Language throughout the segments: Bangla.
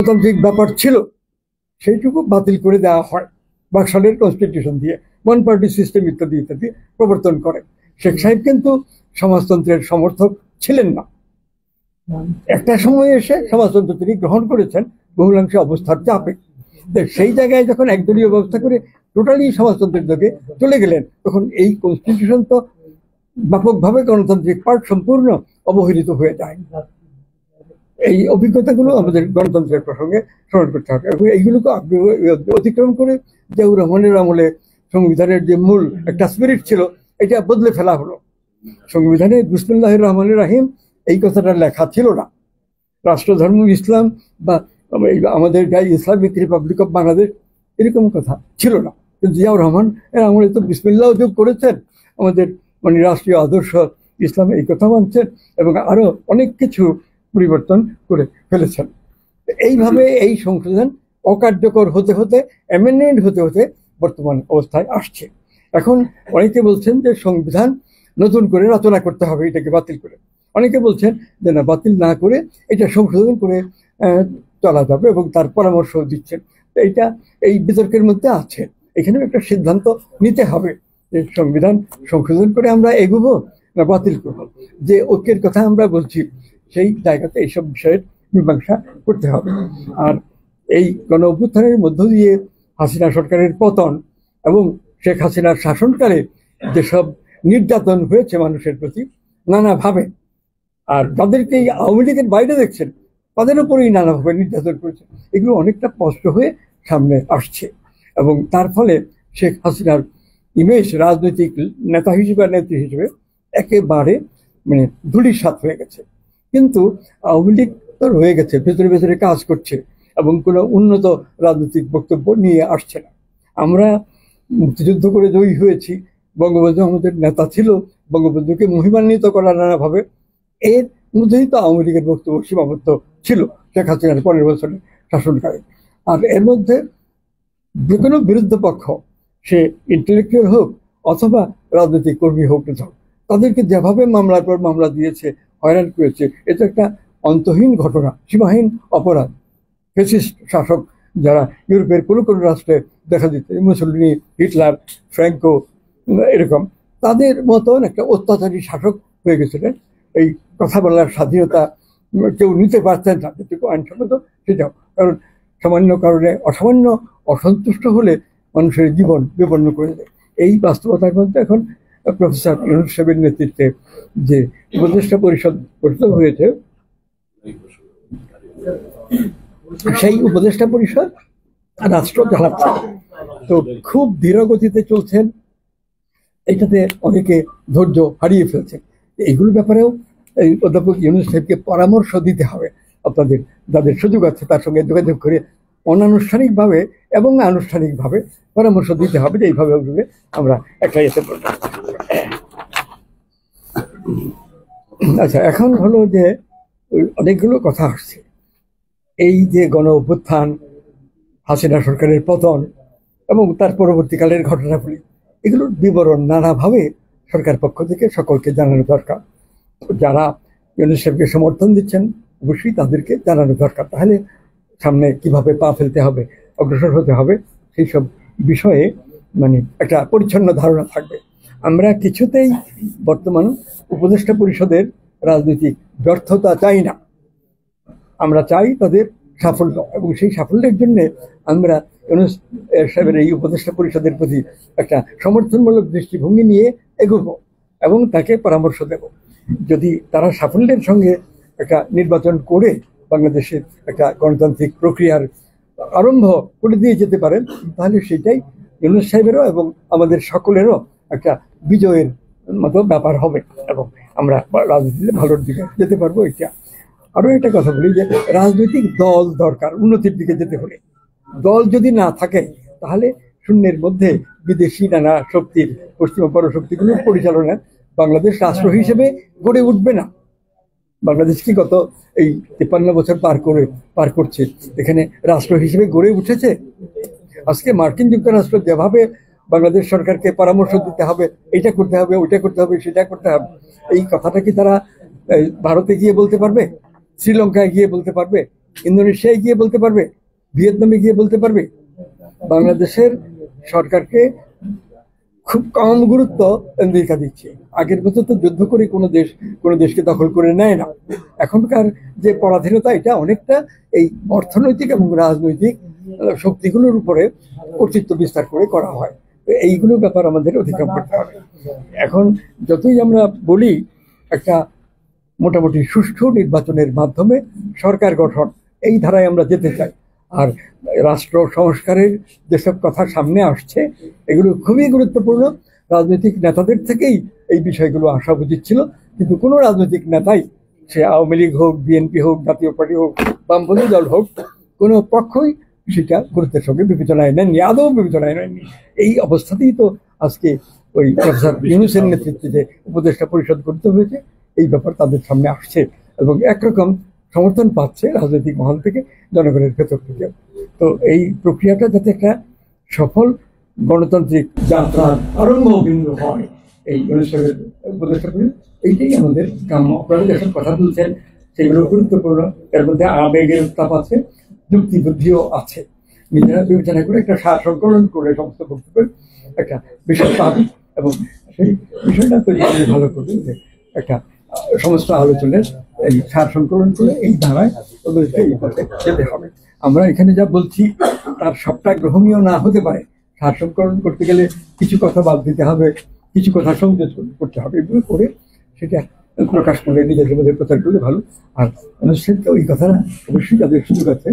গণতান্ত্রিক ব্যাপার ছিল সেইটুকু বাতিল করে দেওয়া হয় বাকশালের কনস্টিটিউশন দিয়ে, ওয়ান পার্টি সিস্টেম ইত্যাদি ইত্যাদি প্রবর্তন করেন। শেখ সাহেব কিন্তু সমাজতন্ত্রের সমর্থক ছিলেন না। একটা সময় এসে সমাজতন্ত্র তিনি গ্রহণ করেছেন বহুলাংশে অবস্থার চাপে। সেই জায়গায় যখন একদলীয় ব্যবস্থা করে টোটালি সমাজতন্ত্রের দিকে চলে গেলেন, তখন এই কনস্টিটিউশন তো ব্যাপকভাবে গণতান্ত্রিক পার্ট সম্পূর্ণ অবহেলিত হয়ে যায়। এই অভিজ্ঞতাগুলো আমাদের গণতন্ত্রের প্রসঙ্গে স্মরণ করতে হবে এবং এইগুলোকে অতিক্রম করে জিয়াউর রহমানের আমলে সংবিধানের যে মূল একটা স্পিরিট ছিল এটা বদলে ফেলা হলো। সংবিধানে বিসমিল্লাহির রহমানির রহিম এই কথাটা লেখা ছিল না। রাষ্ট্রধর্ম ইসলাম বা আমাদের ইসলামিক রিপাবলিক অফ বাংলাদেশ এরকম কথা ছিল না। কিন্তু জিয়াউর রহমান এর আমলে তো বিসমিল্লাহ যোগ করেছেন, আমাদের মানে রাষ্ট্রীয় আদর্শ ইসলাম এই কথা মানছেন এবং আরো অনেক কিছু পরিবর্তন করে ফেলেছেন। এইভাবে এই সংশোধন অকার্যকর হতে হতে অ্যামেন্ডমেন্ট হতে হতে বর্তমান অবস্থায় আসছে। এখন অনেকে বলছেন যে সংবিধান নতুন করে রচনা করতে হবে এটাকে বাতিল করে, অনেকে বলছেন যে না, বাতিল না করে এটা সংশোধন করে চলা যাবে এবং তার পরামর্শ দিচ্ছেন। এইটা এই বিতর্কের মধ্যে আছে। এখানে একটা সিদ্ধান্ত নিতে হবে যে সংবিধান সংশোধন করে আমরা এগোবো না বাতিল করবো। যে ঐক্যের কথা আমরা বলছি সেই জায়গাতে এইসব বিষয়ের মীমাংসা করতে হবে। আর এই গণ অভ্যুত্থানের মধ্য দিয়ে হাসিনা সরকারের পতন এবং শেখ হাসিনার শাসনকালে যেসব নির্যাতন হয়েছে মানুষের প্রতি নানাভাবে, আর যাদেরকে এই আওয়ামী লীগের বাইরে দেখছেন তাদের উপরেই নানাভাবে নির্যাতন করেছে, এগুলো অনেকটা স্পষ্ট হয়ে সামনে আসছে এবং তার ফলে শেখ হাসিনার ইমেজ রাজনৈতিক নেতা হিসেবে নেত্রী হিসেবে একেবারে মানে ধূলিসাৎ হয়ে গেছে। কিন্তু আওয়ামী লীগ তো রয়ে গেছে, ভেতরে ভেতরে কাজ করছে এবং কোনো উন্নত রাজনৈতিক বক্তব্য নিয়ে আসছে না। আমরা মুক্তিযুদ্ধ করে জয়ী হয়েছি, বঙ্গবন্ধু আমাদের নেতা ছিল, বঙ্গবন্ধুকে মহিমান্বিত করা নানাভাবে, এর মধ্যেই তো আওয়ামী লীগের বক্তব্য সীমাবদ্ধ ছিল শেখ হাসিনার 15 বছরের শাসনকালে। আর এর মধ্যে যে কোনো বিরুদ্ধ পক্ষ, সে ইন্টেলেকচুয়াল হোক অথবা রাজনৈতিক কর্মী হোক না, তাদেরকে যেভাবে মামলার পর মামলা দিয়েছে, হয়রান করেছে, এটা একটা অন্তহীন ঘটনা, সীমাহীন অপরাধ। ফ্যাসিস্ট শাসক যারা ইউরোপের কোনো কোনো রাষ্ট্রে দেখা দিত, মুসলিনি, হিটলার, ফ্র্যাঙ্কো এরকম, তাদের মতন একটা অত্যাচারী শাসক হয়ে গেছিলেন। এই কথা বলার স্বাধীনতা কেউ নিতে পারতেন না, যেটুকু আইনসম্মত সেটাও, কারণ সামান্য কারণে অসামান্য অসন্তুষ্ট হলে মানুষের জীবন বিপন্ন করে দেয়। এই বাস্তবতার মধ্যে এখন প্রফেসর ইউনূস সাহেবের নেতৃত্বে যে উপদেষ্টা পরিষদ গঠিত হয়েছে, সেই উপদেষ্টা পরিষদ রাষ্ট্র চালাচ্ছে, তো খুব ধীর গতিতে চলছেন। এটাতে অনেকে ধৈর্য হারিয়ে ফেলছে। এইগুলো ব্যাপারেও এই অধ্যাপক ইউনূস সাহেবকে পরামর্শ দিতে হবে। আপনাদের যাদের সুযোগ আছে তার সঙ্গে যোগাযোগ করে অনানুষ্ঠানিকভাবে এবং আনুষ্ঠানিকভাবে পরামর্শ দিতে হবে যে এইভাবে আমরা একটা যেতে পারবো। আচ্ছা, এখন হলো যে অনেকগুলো কথা আসছে, এই যে গণ অভ্যুত্থান, হাসিনা সরকারের পতন এবং তার পরবর্তীকালের ঘটনাগুলি, এগুলোর বিবরণ নানাভাবে সরকার পক্ষ থেকে সকলকে জানানো দরকার। যারা ইউনূস সাহেবকে সমর্থন দিচ্ছেন অবশ্যই তাদেরকে জানানো দরকার, তাহলে সামনে কিভাবে পা ফেলতে হবে, অগ্রসর হতে হবে, সেই সব বিষয়ে মানে একটা পরিচ্ছন্ন ধারণা থাকবে। আমরা কিছুতেই বর্তমান উপদেষ্টা পরিষদের রাজনৈতিক ব্যর্থতা চাই না, আমরা চাই তাদের সাফল্য, এবং সেই সাফল্যের জন্য আমরা ইউনূস সাহেবের এই উপদেষ্টা পরিষদের প্রতি একটা সমর্থনমূলক দৃষ্টিভঙ্গি নিয়ে এগোবো এবং তাকে পরামর্শ দেব। যদি তারা সাফল্যের সঙ্গে একটা নির্বাচন করে বাংলাদেশের একটা গণতান্ত্রিক প্রক্রিয়ার আরম্ভ করে দিয়ে যেতে পারেন, তাহলে সেটাই ইউনূস সাহেবেরও এবং আমাদের সকলেরও একটা বিজয়ের মতো ব্যাপার হবে এবং আমরা রাজনীতিতে ভালোর দিকে যেতে পারবো। এটা আরো একটা কথা বলি যে রাজনৈতিক দল দরকার উন্নতির দিকে যেতে হলে। দল যদি না থাকে তাহলে শূন্যের মধ্যে বিদেশি নানা শক্তির, পশ্চিমা পরশক্তিগুলোর পরিচালনায় বাংলাদেশ রাষ্ট্র হিসেবে গড়ে উঠবে না। বাংলাদেশ কি গত এই 53 বছর পার করছে, এখানে রাষ্ট্র হিসেবে গড়ে উঠেছে? আজকে মার্কিন যুক্তরাষ্ট্র যেভাবে বাংলাদেশ সরকারকে পরামর্শ দিতে হবে, এটা করতে হবে, ওইটা করতে হবে, সেটা করতে হবে, এই কথাটা কি তারা ভারতে গিয়ে বলতে পারবে, শ্রীলঙ্কায় গিয়ে বলতে পারবে, ইন্দোনেশিয়ায় গিয়ে বলতে পারবে, ভিয়েতনামে গিয়ে বলতে পারবে। বাংলাদেশের সরকারকে খুব কম গুরুত্ব আমেরিকা দিচ্ছে। আগের বছর তো যুদ্ধ করে কোনো দেশকে দখল করে নেয় না। এখনকার যে পরাধীনতা, এটা অনেকটা এই অর্থনৈতিক এবং রাজনৈতিক শক্তিগুলোর উপরে কর্তৃত্ব বিস্তার করে করা হয়। এইগুলো ব্যাপার আমাদের অতিক্রম করতে হবে। এখন যতই আমরা বলি একটা মোটামুটি সুষ্ঠু নির্বাচনের মাধ্যমে সরকার গঠন, এই ধারায় আমরা যেতে চাই। আর রাষ্ট্র সংস্কারের যেসব কথা সামনে আসছে, এগুলো খুবই গুরুত্বপূর্ণ। রাজনৈতিক নেতাদের থেকেই এই বিষয়গুলো আসা উচিত ছিল, কিন্তু কোনো রাজনৈতিক নেতাই, সে আওয়ামী লীগ হোক, বিএনপি হোক, জাতীয় পার্টি হোক, বামপন্থী দল হোক, কোনো পক্ষই সেটা গুরুত্বের সঙ্গে বিবেচনায় নেননি, আদৌ বিবেচনায় নেননি। এই অবস্থাতেই তো আজকে ওই প্রফেসর ইউনূসের নেতৃত্বে যে উপদেষ্টা পরিষদ করতে হয়েছে, এই ব্যাপার তাদের সামনে আসছে এবং একরকম সমর্থন পাচ্ছে রাজনৈতিক মহল থেকে, জনগণের ভেতর থেকে। তো এই প্রক্রিয়াটা যাতে একটা সফল গণতান্ত্রিক যাত্রার আরম্ভ বিন্দু হয়, এই অনুষ্ঠানের উপদেষ্টা পরিষদ, এইটাই আমাদের কাম্য। আপনারা যেসব কথা বলছেন সেগুলো গুরুত্বপূর্ণ, এর মধ্যে আবেগের উত্তাপ আছে, যুক্তি বুদ্ধিও আছে। নিজেরা বিবেচনা করে একটা সার সংকলন করে সমস্ত বক্তব্যের একটা বিষয় পাবে এবং সেই বিষয়টা তৈরি করে ভালো করবে যে একটা সমস্ত আলোচনার এই সার সংকলন করে এই ধারায় ওদেরকে এই পথে যেতে হবে। আমরা এখানে যা বলছি তার সবটা গ্রহণীয় না হতে পারে। সার সংকলন করতে গেলে কিছু কথা বাদ দিতে হবে, কিছু কথা সংযোগ করতে হবে। এগুলো করে সেটা প্রকাশ করে নিজেদের মধ্যে প্রচার করলে ভালো। আর অনুষ্ঠানকে ওই কথাটা অবশ্যই তাদের সুযোগ আছে,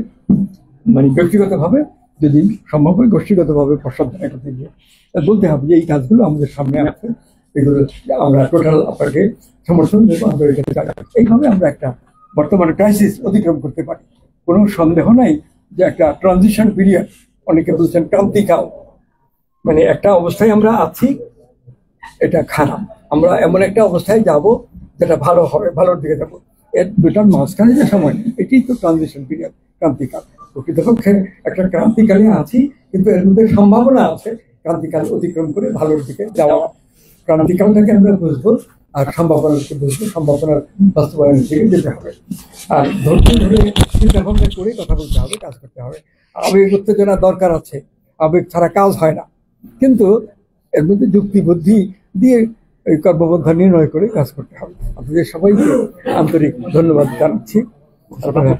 মানে ব্যক্তিগতভাবে যদি সম্ভব হয় গোষ্ঠীগতভাবে প্রসাধনা করতে গিয়ে বলতে হবে যে এই কাজগুলো আমাদের সামনে আছে, এগুলো আমরা টোটাল আপনাকে সমর্থন দেবো, আমরা এটাকে চাই। এইভাবে আমরা একটা বর্তমানে ক্রাইসিস অতিক্রম করতে পারি। কোনো সন্দেহ নাই যে একটা ট্রানজিশন পিরিয়ড, অনেকে বলছেন ক্রান্তিকাল, মানে একটা অবস্থায় আমরা আছি, এটা খারাপ, আমরা এমন একটা অবস্থায় যাব যেটা ভালো হবে, ভালোর দিকে যাবো। এর দুটার মাঝখানে যে সময়, এটাই তো ট্রানজিশন পিরিয়ড, ক্রান্তিকাল। প্রকৃতপক্ষে একটা ক্রান্তিকালে আছি, কিন্তু এর মধ্যে সম্ভাবনা আছে ক্রান্তিকাল অতিক্রম করে ভালোর দিকে যাওয়া। ক্রান্তিকালটাকে আমরা বুঝবো আর সম্ভাবনাকে বুঝবো, সম্ভাবনার বাস্তবায়নের দিকে যেতে হবে। আর ধৈর্য ধরে চিন্তা ভাবনা করে কথা বলতে হবে, কাজ করতে হবে। আবেগ উত্তেজনা দরকার আছে, আবেগ ছাড়া কাজ হয় না, কিন্তু এর মধ্যে যুক্তি বুদ্ধি দিয়ে এই কর্মপন্থা নির্ণয় করে কাজ করতে হবে। আপনাদের সবাইকে আন্তরিক ধন্যবাদ জানাচ্ছি। আপনারা